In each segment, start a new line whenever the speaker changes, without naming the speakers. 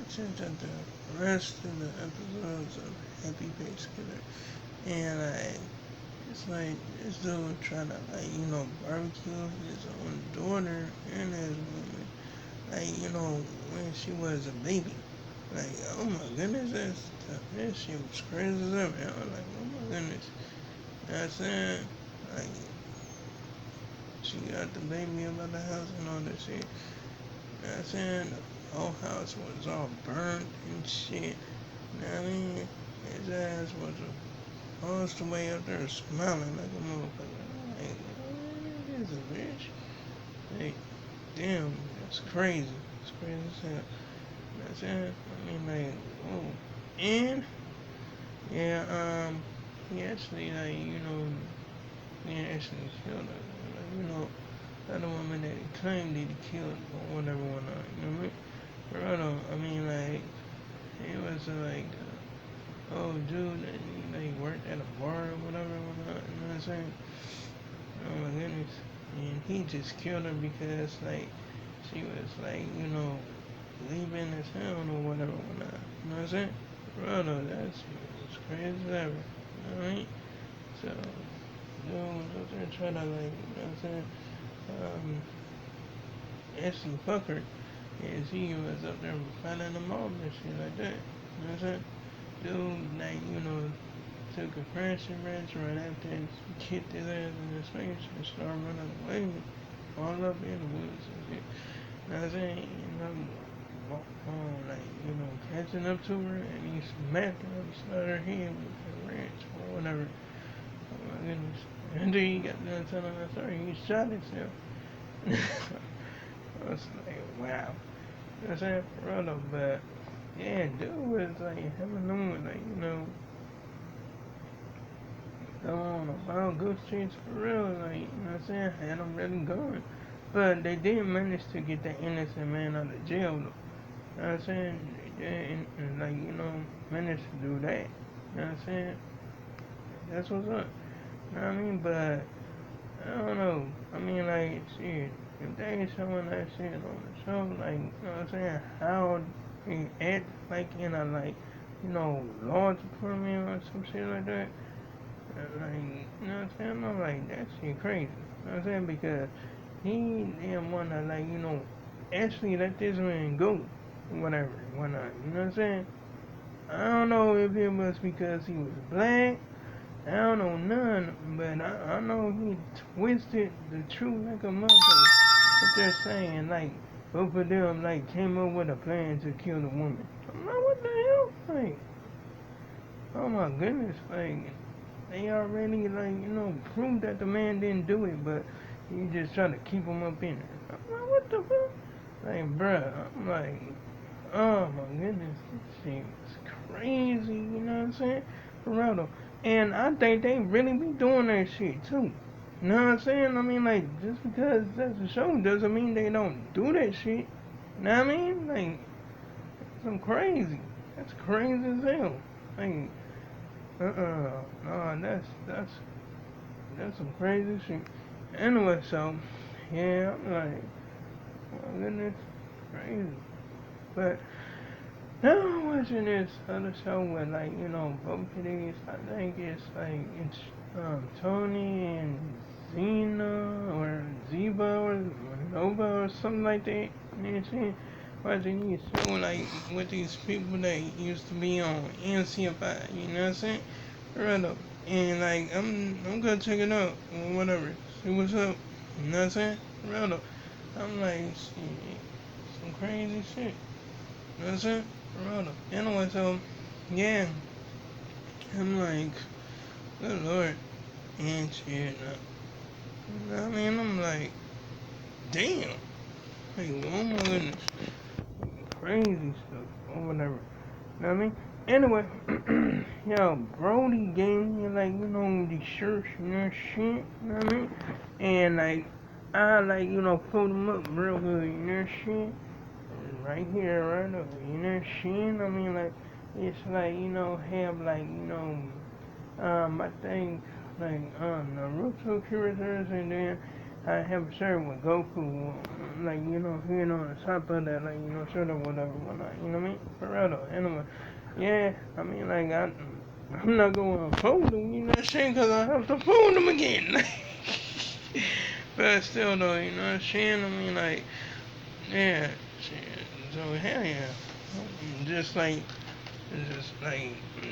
watching the rest of the episodes of Happy Thanksgiving, and it's like this dude trying to barbecue his own daughter and his woman, when she was a baby. Like, oh my goodness, that shit was crazy as ever. I was like, oh my goodness. You know what I'm saying? Like, she got the baby up at the house and all that shit. You know what I'm saying? The whole house was all burnt and shit. You know what I mean? His ass was all the way up there smiling like a motherfucker. Like, oh, this is a bitch. Like, damn, that's crazy. It's crazy as hell. You know what I'm saying? I mean, like, oh. And, yeah, he actually, he actually killed her. Like, the other woman that he claimed that he killed or whatever, whatnot. You know what I mean? Bro, I mean, like, he was oh, dude, and he worked at a bar or whatever, whatnot. You know what I'm saying? Oh my goodness. And he just killed her because, like, she was, like, leaving his town or whatever, whatnot. You know what I'm saying? Bro, that's crazy as ever. You know what I mean? So, dude was up there trying to, like, you know what I'm saying? Um, actually fuck her. And she was up there finding them off and shit like that. You know what I'm saying? Dude, like, took a crashing wrench right after and kicked his ass in his face and started running away all up in the woods and shit. You know what I'm saying? Catching up to her and he smacked her upside her head with a wrench or whatever. Oh my goodness. And then he got done telling that story, he shot himself. I was like, wow. You know what I'm saying? For real though, but yeah, dude was like having on like, going about good streets for real, like, you know what I'm saying? Had them really going. But they did manage to get that innocent man out of jail though. You know what I'm saying? They did, and like, managed to do that. You know what I'm saying? That's what's up. You know what I mean? But I don't know. I mean, like, shit, if they ain't showing that shit on the show, like, you know what I'm saying? How they act, like, in a, like, law department or some shit like that. Like, you know what I'm saying? I'm like, that shit crazy. You know what I'm saying? Because he didn't want to, like, actually let this man go. Whatever, whatnot. You know what I'm saying? I don't know if it was because he was black. I don't know none, but I know he twisted the truth like a motherfucker. What they're saying, like, both of them, like, came up with a plan to kill the woman. I'm like, what the hell? Like, oh my goodness, like, they already, like, proved that the man didn't do it, but you just trying to keep him up in there. I'm like, what the fuck? Like, bruh, I'm like, oh my goodness, this shit is crazy, you know what I'm saying? For real though. And I think they really be doing that shit too. You know what I'm saying? I mean, like, just because that's a show doesn't mean they don't do that shit. You know what I mean? Like, some crazy. That's crazy as hell. Like, no, that's some crazy shit. Anyway, so yeah, I'm like, oh my goodness, crazy. But now I'm watching this other show with like both of these. I think it's Tony and Zena or Zeba or Nova or something like that. You know what I'm saying? Watching these show like with these people that used to be on NCFI. You know what I'm saying? Right up. And like I'm gonna check it out or whatever. See what's up. You know what I'm saying? Right up. I'm like shit, some crazy shit. You know what I'm saying? Right up. Anyway, so yeah, I'm like, good lord, and shit. You know what I mean? I'm like, damn. Like, oh my goodness, crazy stuff or whatever. You know what I mean? Anyway, yo, Brody gave me like these shirts and that shit. You know what I mean? And like I like fold them up real good. You know shit. Right here, right up. You know shit. I mean like it's like have like I think like Naruto characters and then I have a shirt with Goku, like, here on the top of that, like, shirt or whatever, whatnot, you know what I mean? For real though, anyway, yeah, I mean, like, I'm not going to fold them, you know what I'm saying? Because I have to fold them again. But still though, you know what I'm saying? I mean, like, yeah, shit, so hell yeah. Just like, just like,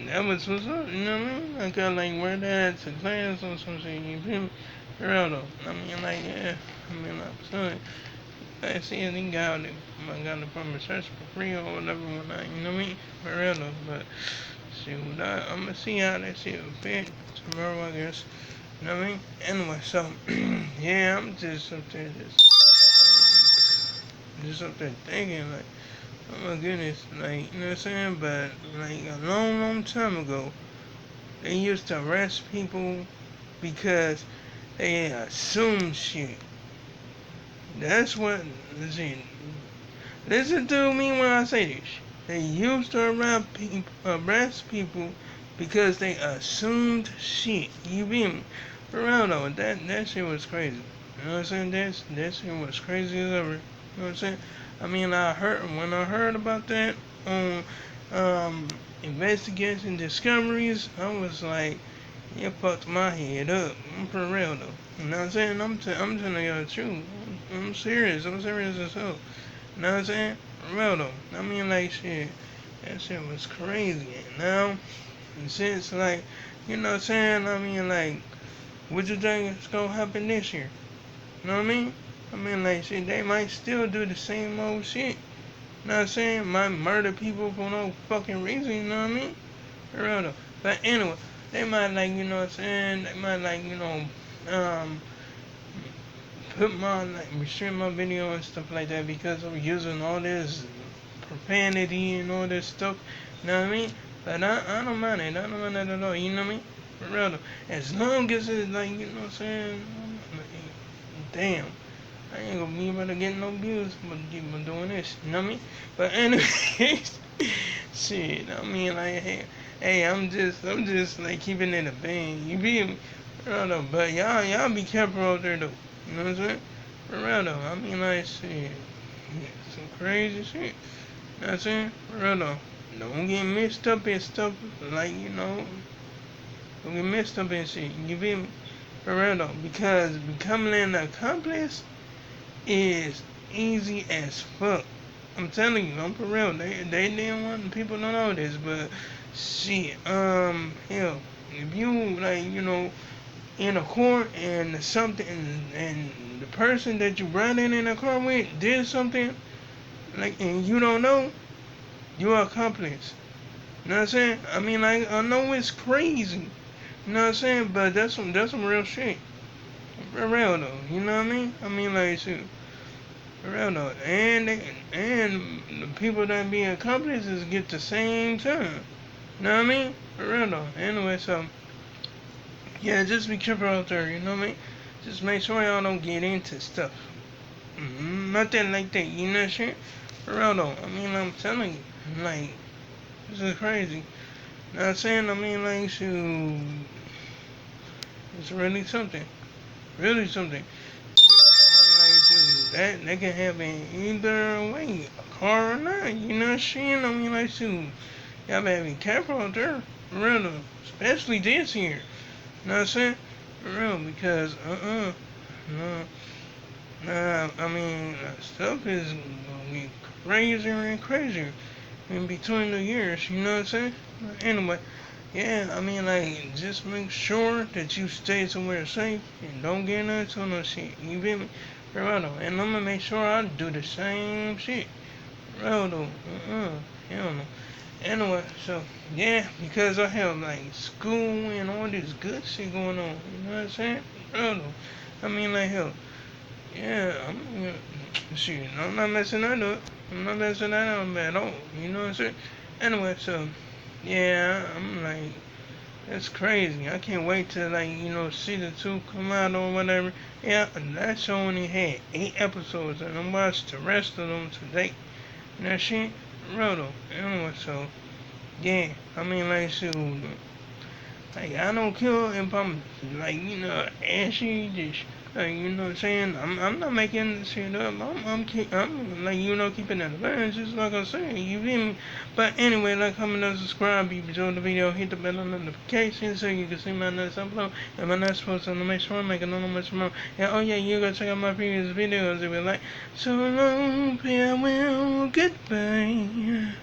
that was what's up, you know what I mean? I got like wear that to class or some shit, you feel me? For real though. I mean, like, yeah. I mean, like, so, I see any guy that I got it from a church for free or whatever, whatnot, you know what I mean? For real though. But, shoot, I'm gonna see how that shit will fit tomorrow, I guess. You know what I mean? Anyway, so, yeah, I'm just up there, just up there thinking, like, oh my goodness, like, you know what I'm saying? But, like, a long, long time ago, they used to arrest people because they assume shit. That's what, listen to me when I say this. They used to arrest people because they assumed shit. You feel me? For real though, that shit was crazy. You know what I'm saying? That shit was crazy as ever. You know what I'm saying? I mean, when I heard about that on investigation discoveries, I was like, you fucked my head up. I'm for real though. You know what I'm saying? I'm telling you the truth. I'm serious. I'm serious as hell. You know what I'm saying? For real though. I mean, like, shit. That shit was crazy. And now, since, like, you know what I'm saying? I mean, like, what you think is gonna happen this year? You know what I mean? I mean, like, shit, they might still do the same old shit. You know what I'm saying? Might murder people for no fucking reason, you know what I mean? For real though. But anyway, they might, like, you know what I'm saying? They might, like, um, put my, like, restrict my video and stuff like that because I'm using all this profanity and all this stuff. You know what I mean? But I don't mind it. I don't mind it at all. You know what I mean? For real though. As long as it's like, you know what I'm saying? Damn. I ain't gonna be able to get no views for doing this. You know what I mean? But anyways, shit. I mean, like, hey, I'm just like keeping it a bang. You feel me? For real though. But y'all be careful out there though. You know what I'm saying? For real though. I mean, like, shit. Yeah, some crazy shit. You know what I'm saying? For real though. Don't get mixed up in stuff like, don't get mixed up in shit. You feel me? For real though. Because becoming an accomplice is easy as fuck. I'm telling you, I'm for real. They didn't want people to know this, but shit, hell, if you like, in a court and something, and the person that you brought in a car with did something, like, and you don't know, you're accomplice. You know what I'm saying? I mean, like, I know it's crazy. You know what I'm saying? But that's some real shit. For real though. You know what I mean? I mean, like, shit. For real though. And the people that be accomplices get the same time. You know what I mean? For real though. Anyway, so yeah, just be careful out there. You know what I mean? Just make sure y'all don't get into stuff. Nothing like that. You know what I'm saying? For real though. I mean, I'm telling you, like, this is crazy. You know what I'm saying? I mean, like, shoot, it's really something. Really something. That can happen either way, a car or not. You know what I'm saying? I mean, like, shoot, y'all better be careful out there, for real, though. Especially this year. You know what I'm saying? For real, because, no, nah, I mean, stuff is gonna be crazier and crazier in between the years, you know what I'm saying? Anyway, yeah, I mean, like, just make sure that you stay somewhere safe and don't get into no shit. You feel me? For real though. And I'm gonna make sure I do the same shit. For real though. Hell no. Anyway, so, yeah, because I have, like, school and all this good shit going on. You know what I'm saying? For real though. I mean, like, hell, yeah, shit, I'm not messing that up. I'm not messing that up at all. You know what I'm saying? Anyway, so, yeah, I'm like, that's crazy. I can't wait till, like, season 2 come out or whatever. Yeah, and that show only had 8 episodes, and I watched the rest of them today. And that shit, real though. Anyway, so, yeah, I mean, like, shoot, like, I don't care if I'm, like, ashy, just You know what I'm saying? I'm not making this shit up. I'm like, keeping that advantage, just like I said, you feel me? But anyway, like, comment, and subscribe. If you enjoyed the video, hit the bell on notifications so you can see my next upload. And my next post, I'm gonna make sure I make another much more. And oh yeah, you gotta check out my previous videos if you like. So long, farewell, goodbye.